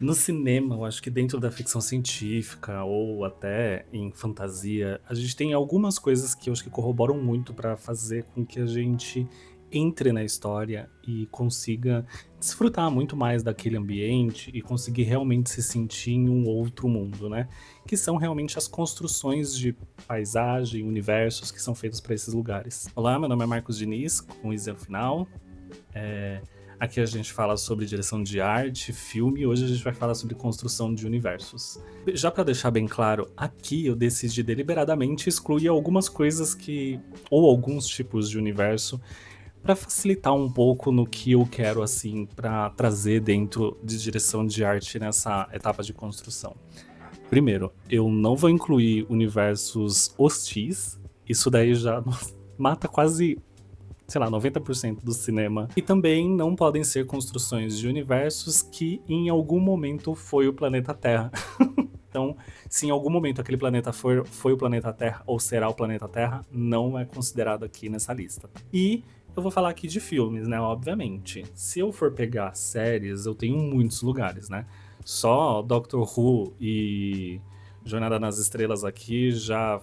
No cinema, eu acho que dentro da ficção científica ou até em fantasia, a gente tem algumas coisas que eu acho que corroboram muito para fazer com que a gente entre na história e consiga desfrutar muito mais daquele ambiente e conseguir realmente se sentir em um outro mundo, né? Que são realmente as construções de paisagem, universos que são feitos para esses lugares. Olá, meu nome é Marcos Diniz, com Isa no final. É, Aqui a gente fala sobre direção de arte, filme, e hoje a gente vai falar sobre construção de universos. Já para deixar bem claro, aqui eu decidi deliberadamente excluir algumas coisas que ou alguns tipos de universo para facilitar um pouco no que eu quero assim para trazer dentro de direção de arte nessa etapa de construção. Primeiro, eu não vou incluir universos hostis, isso daí já mata quase, sei lá, 90% do cinema. E também não podem ser construções de universos que em algum momento foi o planeta Terra. Então, se em algum momento aquele planeta foi o planeta Terra ou será o planeta Terra, não é considerado aqui nessa lista. E eu vou falar aqui de filmes, né? Obviamente. Se eu for pegar séries, eu tenho muitos lugares, né? Só Doctor Who e Jornada nas Estrelas aqui já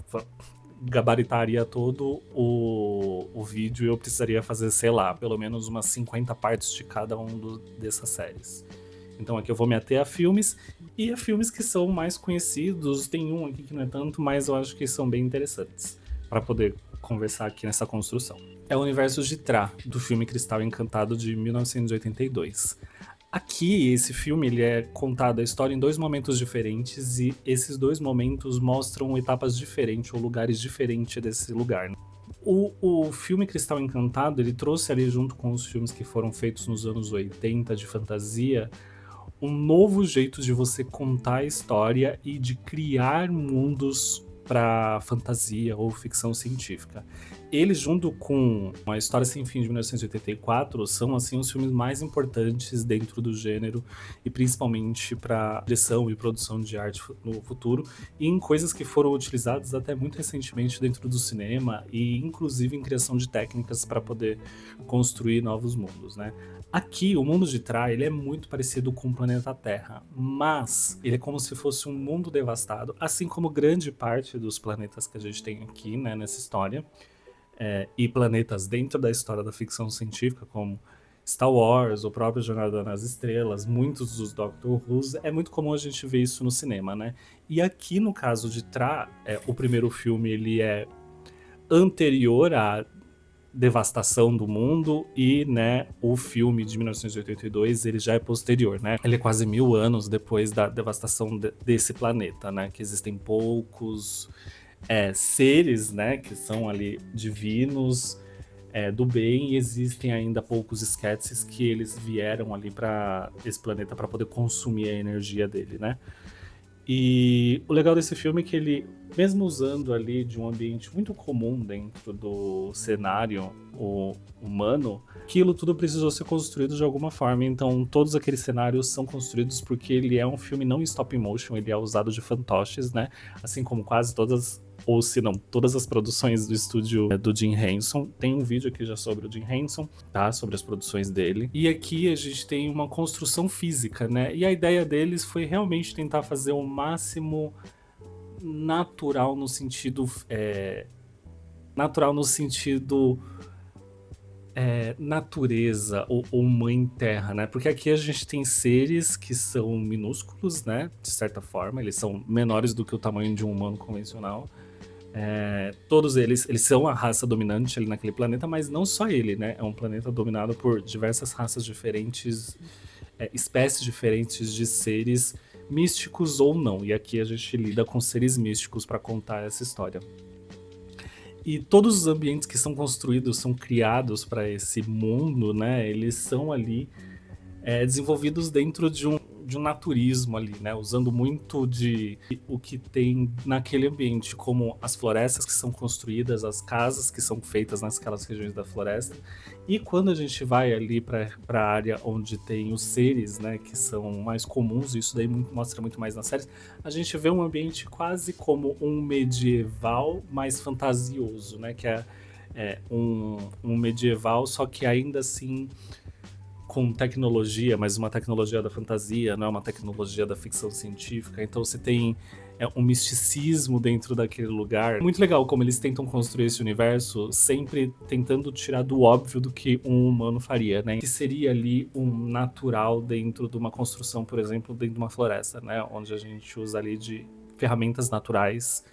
gabaritaria todo o vídeo e eu precisaria fazer, sei lá, pelo menos umas 50 partes de cada dessas séries. Então aqui eu vou me ater a filmes e a filmes que são mais conhecidos. Tem um aqui que não é tanto, mas eu acho que são bem interessantes para poder conversar aqui nessa construção. É o Universo de Tra, do filme Cristal Encantado de 1982. Aqui, esse filme, ele é contado a história em dois momentos diferentes e esses dois momentos mostram etapas diferentes ou lugares diferentes desse lugar, né? O filme Cristal Encantado, ele trouxe ali junto com os filmes que foram feitos nos anos 80 de fantasia, um novo jeito de você contar a história e de criar mundos para fantasia ou ficção científica. Eles, junto com A História Sem Fim de 1984, são assim os filmes mais importantes dentro do gênero e principalmente para direção e produção de arte no futuro e em coisas que foram utilizadas até muito recentemente dentro do cinema e inclusive em criação de técnicas para poder construir novos mundos, né? Aqui, o mundo de Tra, ele é muito parecido com o planeta Terra, mas ele é como se fosse um mundo devastado, assim como grande parte dos planetas que a gente tem aqui, né, nessa história, e planetas dentro da história da ficção científica, como Star Wars, o próprio Jornada nas Estrelas, muitos dos Doctor Who's, é muito comum a gente ver isso no cinema, né? E aqui, no caso de Tra, o primeiro filme, ele é anterior à devastação do mundo e, né, o filme de 1982 ele já é posterior, né? Ele é quase 1000 anos depois da devastação desse planeta, né? Que existem poucos seres, né, que são ali divinos, do bem, e existem ainda poucos Skeksis que eles vieram ali para esse planeta para poder consumir a energia dele, né? E o legal desse filme é que ele, mesmo usando ali de um ambiente muito comum dentro do cenário humano, aquilo tudo precisou ser construído de alguma forma. Então, todos aqueles cenários são construídos porque ele é um filme não em stop motion, ele é usado de fantoches, né? Assim como quase todas, ou se não, todas as produções do estúdio do Jim Henson. Tem um vídeo aqui já sobre o Jim Henson, tá? Sobre as produções dele. E aqui a gente tem uma construção física, né? E a ideia deles foi realmente tentar fazer o máximo natural no sentido. Natural no sentido natureza ou mãe terra, né? Porque aqui a gente tem seres que são minúsculos, né? De certa forma, eles são menores do que o tamanho de um humano convencional. Todos eles são a raça dominante ali naquele planeta, mas não só ele, né? É um planeta dominado por diversas raças diferentes, espécies diferentes de seres místicos ou não. E aqui a gente lida com seres místicos para contar essa história. E todos os ambientes que são construídos, são criados para esse mundo, né? Eles são ali desenvolvidos dentro de um naturismo ali, né? Usando muito de o que tem naquele ambiente, como as florestas que são construídas, as casas que são feitas naquelas regiões da floresta. E quando a gente vai ali para a área onde tem os seres, né, que são mais comuns, e isso daí mostra muito mais nas séries, a gente vê um ambiente quase como um medieval mais fantasioso, né? Que é um medieval, só que ainda assim com tecnologia, mas uma tecnologia da fantasia, não é uma tecnologia da ficção científica. Então você tem um misticismo dentro daquele lugar. Muito legal como eles tentam construir esse universo, sempre tentando tirar do óbvio do que um humano faria, né? Que seria ali um natural dentro de uma construção, por exemplo, dentro de uma floresta, né? Onde a gente usa ali de ferramentas naturais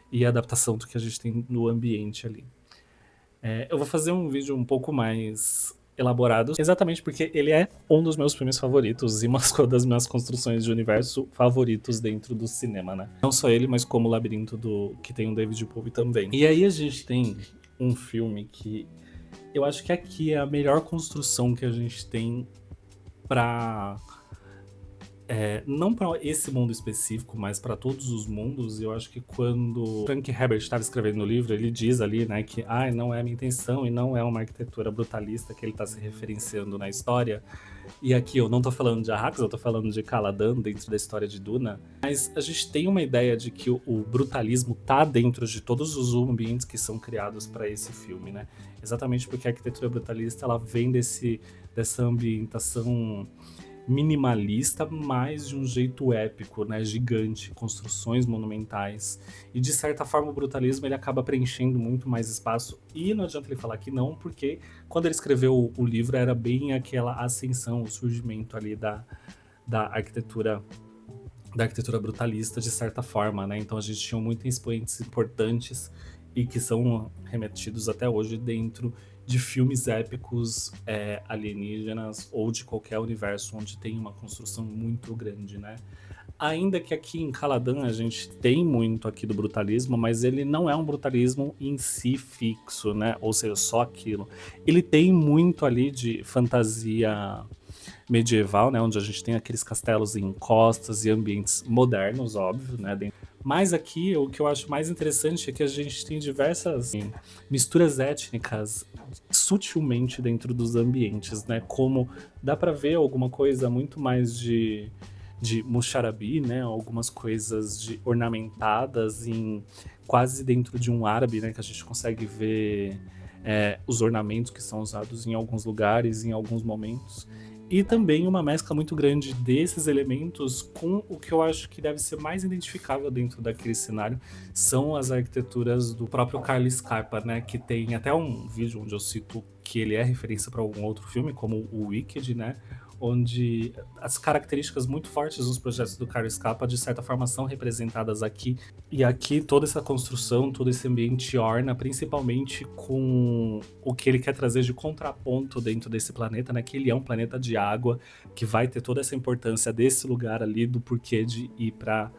e a adaptação do que a gente tem no ambiente ali. Eu vou fazer um vídeo um pouco mais elaborado, exatamente porque ele é um dos meus filmes favoritos e uma das minhas construções de universo favoritos dentro do cinema, né? Não só ele, mas como o Labirinto que tem o David Bowie também. E aí a gente tem um filme que eu acho que aqui é a melhor construção que a gente tem pra não para esse mundo específico, mas para todos os mundos. Eu acho que quando Frank Herbert estava escrevendo o livro, ele diz ali, né, que não é a minha intenção e não é uma arquitetura brutalista que ele está se referenciando na história. E aqui eu não tô falando de Arrakis, eu tô falando de Caladan dentro da história de Duna. Mas a gente tem uma ideia de que o brutalismo tá dentro de todos os ambientes que são criados para esse filme, né? Exatamente porque a arquitetura brutalista ela vem dessa ambientação minimalista, mas de um jeito épico, né, gigante, construções monumentais. E de certa forma o brutalismo ele acaba preenchendo muito mais espaço. E não adianta ele falar que não, porque quando ele escreveu o livro era bem aquela ascensão, o surgimento ali da arquitetura brutalista de certa forma, né? Então a gente tinha muitos expoentes importantes e que são remetidos até hoje dentro de filmes épicos alienígenas ou de qualquer universo onde tem uma construção muito grande, né? Ainda que aqui em Caladan a gente tem muito aqui do brutalismo, mas ele não é um brutalismo em si fixo, né? Ou seja, só aquilo. Ele tem muito ali de fantasia medieval, né? Onde a gente tem aqueles castelos em costas e ambientes modernos, óbvio, né? Mas aqui o que eu acho mais interessante é que a gente tem diversas misturas étnicas sutilmente dentro dos ambientes, né? Como dá pra ver alguma coisa muito mais de Muxarabi, né? Algumas coisas ornamentadas em quase dentro de um árabe, né? Que a gente consegue ver os ornamentos que são usados em alguns lugares, em alguns momentos. E também uma mescla muito grande desses elementos com o que eu acho que deve ser mais identificável dentro daquele cenário, são as arquiteturas do próprio Carl Scarpa, né? Que tem até um vídeo onde eu cito que ele é referência para algum outro filme, como o Wicked, né? Onde as características muito fortes dos projetos do Carl Scarpa, de certa forma, são representadas aqui. E aqui toda essa construção, todo esse ambiente orna, principalmente com o que ele quer trazer de contraponto dentro desse planeta, né? Que ele é um planeta de água, que vai ter toda essa importância desse lugar ali, do porquê de ir para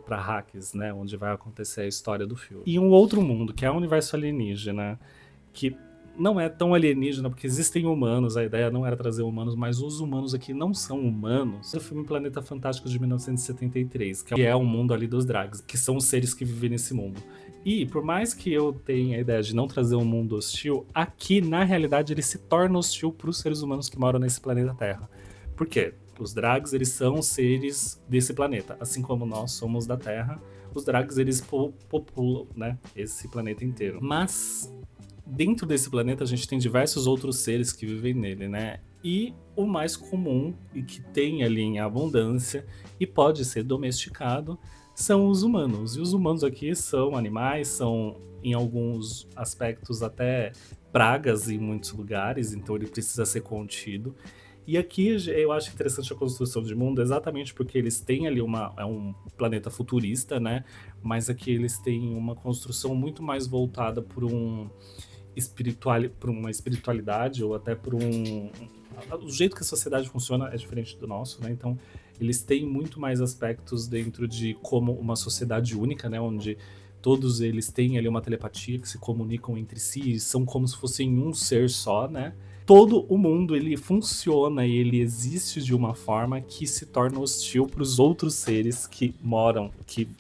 Arrakis, né? Onde vai acontecer a história do filme. E um outro mundo, que é o universo alienígena, que não é tão alienígena, porque existem humanos, a ideia não era trazer humanos, mas os humanos aqui não são humanos. O filme Planeta Fantástico de 1973, que é o mundo ali dos Drags, que são os seres que vivem nesse mundo. E por mais que eu tenha a ideia de não trazer um mundo hostil, aqui na realidade ele se torna hostil para os seres humanos que moram nesse planeta Terra. Por quê? Os Drags, eles são seres desse planeta, assim como nós somos da Terra. Os Drags, eles populam, né, esse planeta inteiro. Mas dentro desse planeta a gente tem diversos outros seres que vivem nele, né? E o mais comum e que tem ali em abundância e pode ser domesticado são os humanos. E os humanos aqui são animais, são em alguns aspectos até pragas em muitos lugares, então ele precisa ser contido. E aqui eu acho interessante a construção de mundo exatamente porque eles têm ali um planeta futurista, né? Mas aqui eles têm uma construção muito mais voltada por uma espiritualidade ou até por o jeito que a sociedade funciona é diferente do nosso, né? Então eles têm muito mais aspectos dentro de como uma sociedade única, né? Onde todos eles têm ali uma telepatia que se comunicam entre si e são como se fossem um ser só, né? Todo o mundo ele funciona e ele existe de uma forma que se torna hostil para os outros seres que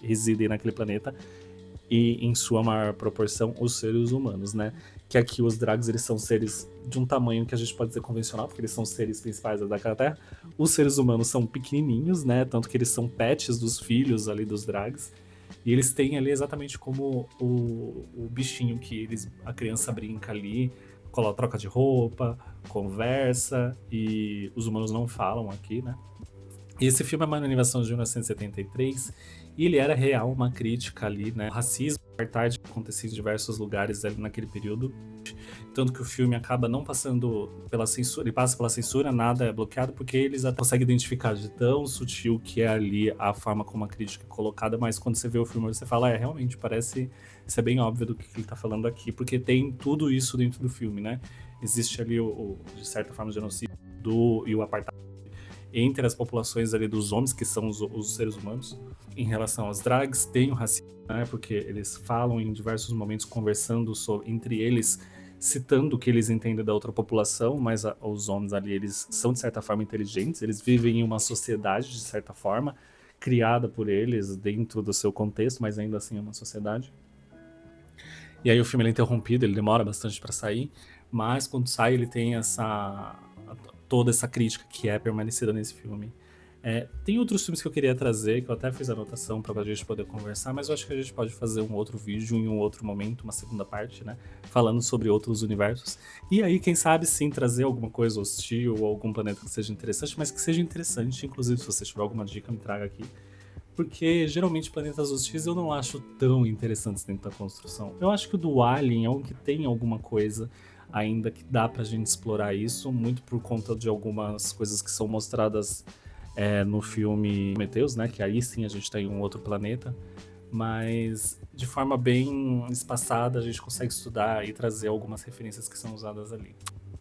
residem naquele planeta e, em sua maior proporção, os seres humanos, né? Que aqui os Drags, eles são seres de um tamanho que a gente pode dizer convencional, porque eles são os seres principais da Terra. Os seres humanos são pequenininhos, né? Tanto que eles são pets dos filhos ali dos Drags. E eles têm ali exatamente como o bichinho que a criança brinca ali, troca de roupa, conversa, e os humanos não falam aqui, né? E esse filme é uma animação de 1973 e ele era real uma crítica ali, né? O racismo, apartheid que acontecia em diversos lugares ali naquele período. Tanto que o filme acaba não passando pela censura, ele passa pela censura, nada é bloqueado, porque eles até conseguem identificar de tão sutil que é ali a forma como a crítica é colocada, mas quando você vê o filme você fala, realmente parece ser bem óbvio do que ele tá falando aqui, porque tem tudo isso dentro do filme, né? Existe ali de certa forma, o genocídio e o apartheid entre as populações ali dos homens, que são os seres humanos. Em relação aos drags, tem o racismo, né? Porque eles falam em diversos momentos, conversando entre eles, citando o que eles entendem da outra população, mas os homens ali, eles são de certa forma inteligentes, eles vivem em uma sociedade de certa forma, criada por eles dentro do seu contexto, mas ainda assim é uma sociedade. E aí o filme ele é interrompido, ele demora bastante para sair, mas quando sai ele tem toda essa crítica que é permanecida nesse filme. Tem outros filmes que eu queria trazer, que eu até fiz anotação pra gente poder conversar, mas eu acho que a gente pode fazer um outro vídeo em um outro momento, uma segunda parte, né? Falando sobre outros universos. E aí, quem sabe sim trazer alguma coisa hostil ou algum planeta que seja interessante, mas que seja interessante. Inclusive, se você tiver alguma dica, me traga aqui. Porque geralmente planetas hostis eu não acho tão interessantes dentro da construção. Eu acho que o do Alien é um que tem alguma coisa ainda que dá pra gente explorar isso, muito por conta de algumas coisas que são mostradas no filme Prometheus, né? Que aí sim a gente tá em um outro planeta. Mas de forma bem espaçada a gente consegue estudar e trazer algumas referências que são usadas ali.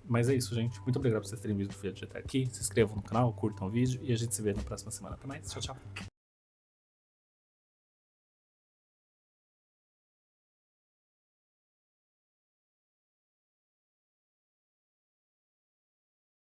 Mas é isso, gente. Muito obrigado por vocês terem visto o vídeo até aqui. Se inscrevam no canal, curtam o vídeo e a gente se vê na próxima semana. Até mais. Tchau, tchau.